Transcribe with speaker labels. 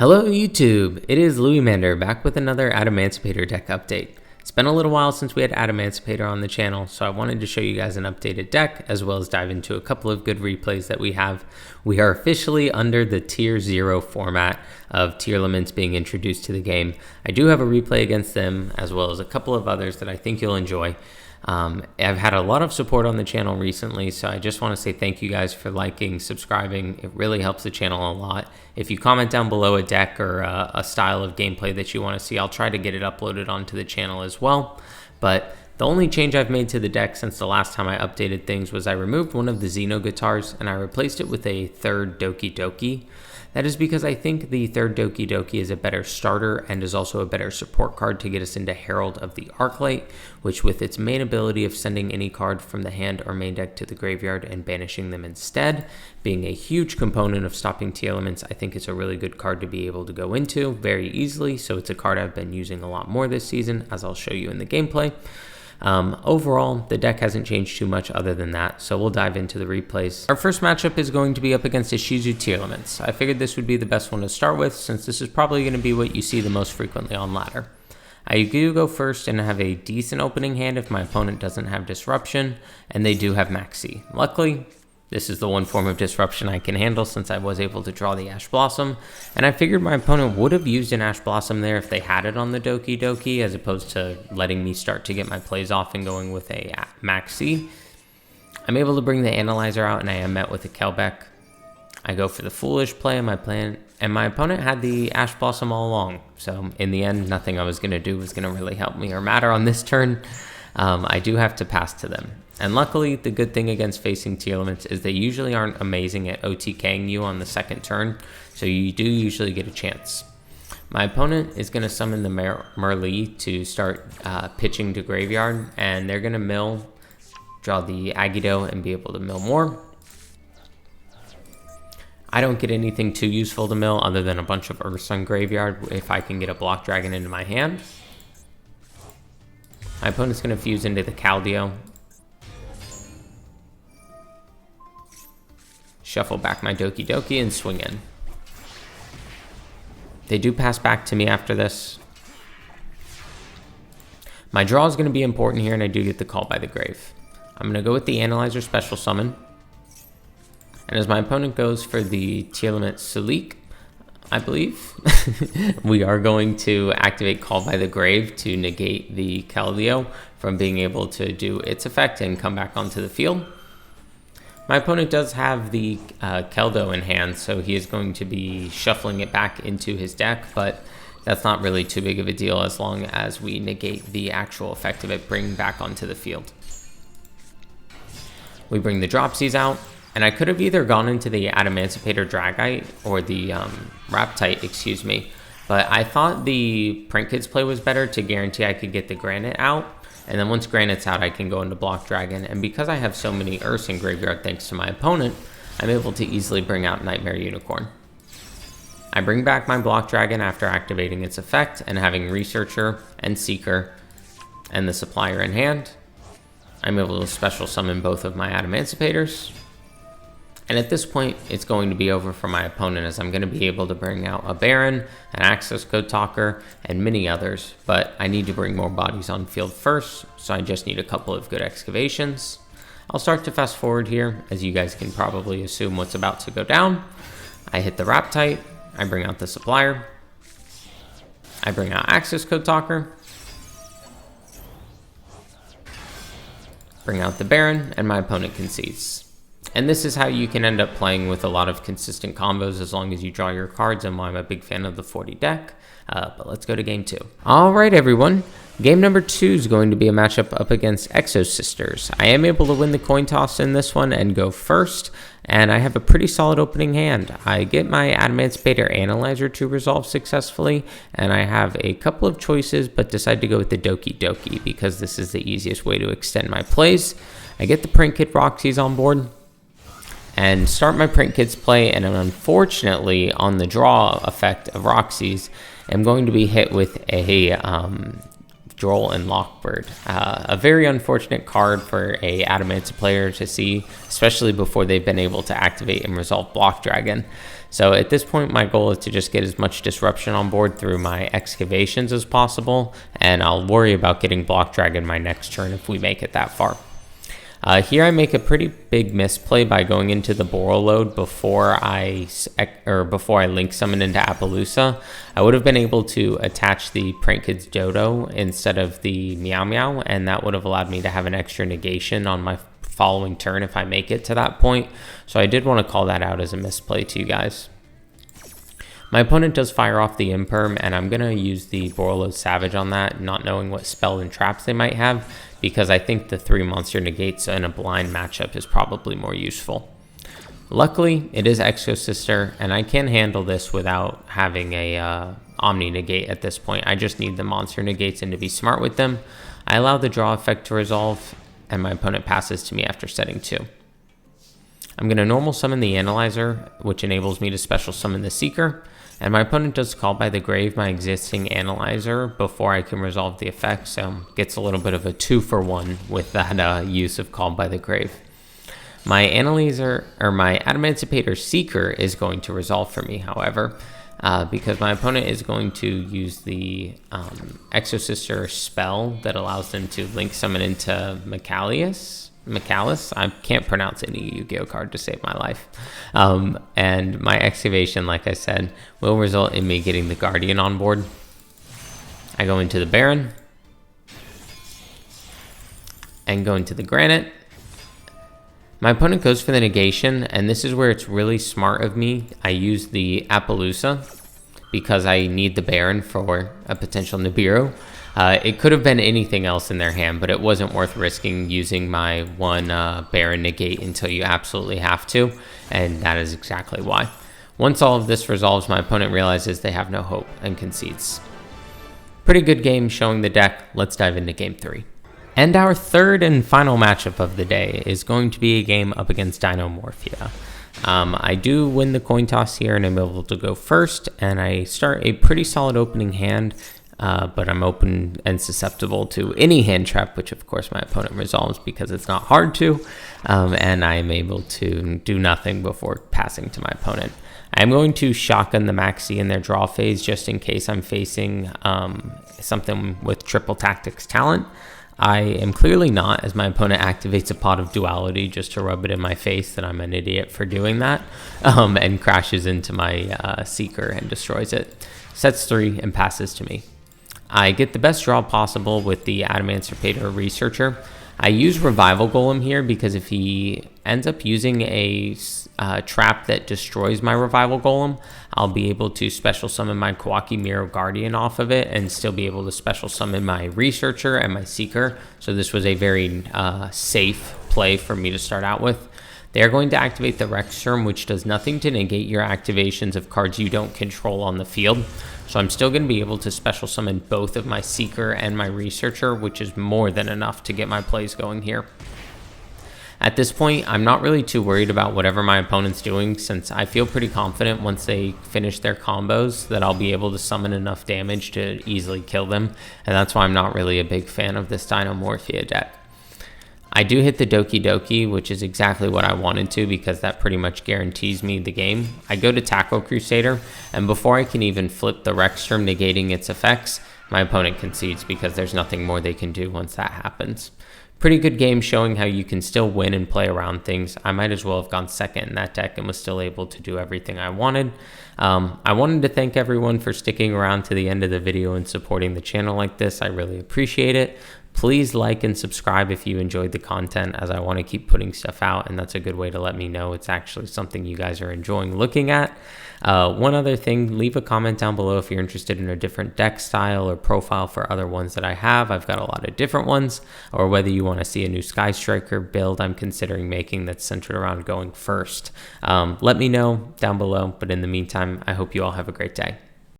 Speaker 1: Hello YouTube, it is Louimander back with another Adamancipator deck update. It's been a little while since we had Adamancipator on the channel, so I wanted to show you guys an updated deck as well as dive into a couple of good replays that we have. We are officially under the Tier 0 format of TEARLAMENTS being introduced to the game. I do have a replay against them as well as a couple of others that I think you'll enjoy. I've had a lot of support on the channel recently, so I just want to say thank you guys for liking, subscribing. It really helps the channel a lot. If you comment down below a deck or a style of gameplay that you want to see, I'll try to get it uploaded onto the channel as well. But the only change I've made to the deck since the last time I updated things was I removed one of the Xeno guitars and I replaced it with a third Doki Doki. That is because I think the third Doki Doki is a better starter and is also a better support card to get us into Herald of the Arclight, which with its main ability of sending any card from the hand or main deck to the graveyard and banishing them instead, being a huge component of stopping TEARLAMENTS, I think it's a really good card to be able to go into very easily, so it's a card I've been using a lot more this season, as I'll show you in the gameplay. Overall, the deck hasn't changed too much other than that, so we'll dive into the replays. Our first matchup is going to be up against Ishizu TEARLAMENTS. I figured this would be the best one to start with, since this is probably going to be what you see the most frequently on ladder. I do go first and have a decent opening hand if my opponent doesn't have Disruption, and they do have Maxi. Luckily, this is the one form of disruption I can handle since I was able to draw the Ash Blossom, and I figured my opponent would have used an Ash Blossom there if they had it on the Doki Doki, as opposed to letting me start to get my plays off and going with a Maxi. I'm able to bring the Analyzer out and I am met with a Kelbeck. I go for the foolish play in my plan, and my opponent had the Ash Blossom all along, so in the end, nothing I was going to do was going to really help me or matter on this turn. I do have to pass to them. And luckily, the good thing against facing TEARLAMENTS is they usually aren't amazing at OTKing you on the second turn, so you do usually get a chance. My opponent is going to summon the Merlee to start pitching to graveyard, and they're going to mill, draw the Agido, and be able to mill more. I don't get anything too useful to mill other than a bunch of Earths on graveyard if I can get a Block Dragon into my hand. My opponent's going to fuse into the Caldeo. Shuffle back my Doki Doki and swing in. They do pass back to me after this. My draw is going to be important here, and I do get the Call by the Grave. I'm going to go with the Analyzer Special Summon. And as my opponent goes for the TEARLAMENTS Salik, I believe, we are going to activate Call by the Grave to negate the Caldeo from being able to do its effect and come back onto the field. My opponent does have the Keldo in hand, so he is going to be shuffling it back into his deck, but that's not really too big of a deal as long as we negate the actual effect of it bringing back onto the field. We bring the Dropsies out, and I could have either gone into the Adamancipator Dragite or the Raptite, excuse me, but I thought the Prinkids play was better to guarantee I could get the Granite out. And then once Granite's out, I can go into Block Dragon. And because I have so many Earths in graveyard thanks to my opponent, I'm able to easily bring out Nightmare Unicorn. I bring back my Block Dragon after activating its effect and having Researcher and Seeker and the Supplier in hand. I'm able to special summon both of my Adamancipators. And at this point, it's going to be over for my opponent, as I'm going to be able to bring out a Baron, an Access Code Talker, and many others, but I need to bring more bodies on field first, so I just need a couple of good excavations. I'll start to fast forward here, as you guys can probably assume what's about to go down. I hit the Raptite, I bring out the Supplier, I bring out Access Code Talker, bring out the Baron, and my opponent concedes. And this is how you can end up playing with a lot of consistent combos as long as you draw your cards, and why I'm a big fan of the 40 deck. But let's go to game 2. All right, everyone. Game number 2 is going to be a matchup up against EXOSISTERS. I am able to win the coin toss in this one and go first, and I have a pretty solid opening hand. I get my Adamancipator Analyzer to resolve successfully, and I have a couple of choices, but decide to go with the Doki Doki because this is the easiest way to extend my plays. I get the Printkid Roxy's on board and start my Prinkids play, and unfortunately on the draw effect of Roxy's, I'm going to be hit with a Droll and Lockbird. A very unfortunate card for a Adamancipator player to see, especially before they've been able to activate and resolve Block Dragon. So at this point, my goal is to just get as much disruption on board through my excavations as possible, and I'll worry about getting Block Dragon my next turn if we make it that far. Here I make a pretty big misplay by going into the Borreload before I link summon into Appaloosa. I would have been able to attach the Prank Kids Dodo instead of the Meow Meow, and that would have allowed me to have an extra negation on my following turn if I make it to that point. So I did want to call that out as a misplay to you guys. My opponent does fire off the Imperm, and I'm going to use the Borreload Savage on that, not knowing what spell and traps they might have, because I think the 3 monster negates in a blind matchup is probably more useful. Luckily, it is EXOSISTER, and I can handle this without having a Omni negate at this point. I just need the monster negates and to be smart with them. I allow the draw effect to resolve, and my opponent passes to me after setting 2. I'm going to normal summon the Analyzer, which enables me to special summon the Seeker, and my opponent does Call by the Grave my existing Analyzer before I can resolve the effect, so gets a little bit of a 2-for-1 with that use of Call by the Grave. My Analyzer, or my Adamancipator Seeker, is going to resolve for me, however, because my opponent is going to use the EXOSISTER spell that allows them to link summon into Macallus. I can't pronounce any Yu-Gi-Oh card to save my life. And my excavation, like I said, will result in me getting the Guardian on board. I go into the Baron and go into the Granite. My opponent goes for the negation, and this is where it's really smart of me. I use the Appaloosa because I need the Baron for a potential Nibiru. It could have been anything else in their hand, but it wasn't worth risking using my one Baron negate until you absolutely have to, and that is exactly why. Once all of this resolves, my opponent realizes they have no hope and concedes. Pretty good game showing the deck. Let's dive into game 3. And our third and final matchup of the day is going to be a game up against DINOMORPHIA. I do win the coin toss here, and I'm able to go first, and I start a pretty solid opening hand. But I'm open and susceptible to any hand trap, which of course my opponent resolves because it's not hard to, and I'm able to do nothing before passing to my opponent. I'm going to shotgun the Maxi in their draw phase just in case I'm facing something with triple tactics talent. I am clearly not, as my opponent activates a Pot of Duality just to rub it in my face that I'm an idiot for doing that, and crashes into my Seeker and destroys it. Sets 3 and passes to me. I get the best draw possible with the Adamancipator Researcher. I use Revival Golem here because if he ends up using a trap that destroys my Revival Golem, I'll be able to special summon my Kawaki Mirror Guardian off of it and still be able to special summon my Researcher and my Seeker. So this was a very safe play for me to start out with. They are going to activate the Rexterm, which does nothing to negate your activations of cards you don't control on the field. So I'm still going to be able to special summon both of my Seeker and my Researcher, which is more than enough to get my plays going here. At this point, I'm not really too worried about whatever my opponent's doing, since I feel pretty confident once they finish their combos that I'll be able to summon enough damage to easily kill them, and that's why I'm not really a big fan of this DINOMORPHIA deck. I do hit the Doki Doki, which is exactly what I wanted to because that pretty much guarantees me the game. I go to Tackle Crusader, and before I can even flip the Rexterm negating its effects, my opponent concedes because there's nothing more they can do once that happens. Pretty good game showing how you can still win and play around things. I might as well have gone second in that deck and was still able to do everything I wanted. I wanted to thank everyone for sticking around to the end of the video and supporting the channel like this. I really appreciate it. Please like and subscribe if you enjoyed the content, as I want to keep putting stuff out, and that's a good way to let me know it's actually something you guys are enjoying looking at. One other thing, leave a comment down below if you're interested in a different deck style or profile for other ones that I have. I've got a lot of different ones, or whether you want to see a new Sky Striker build I'm considering making that's centered around going first. Let me know down below, but in the meantime, I hope you all have a great day.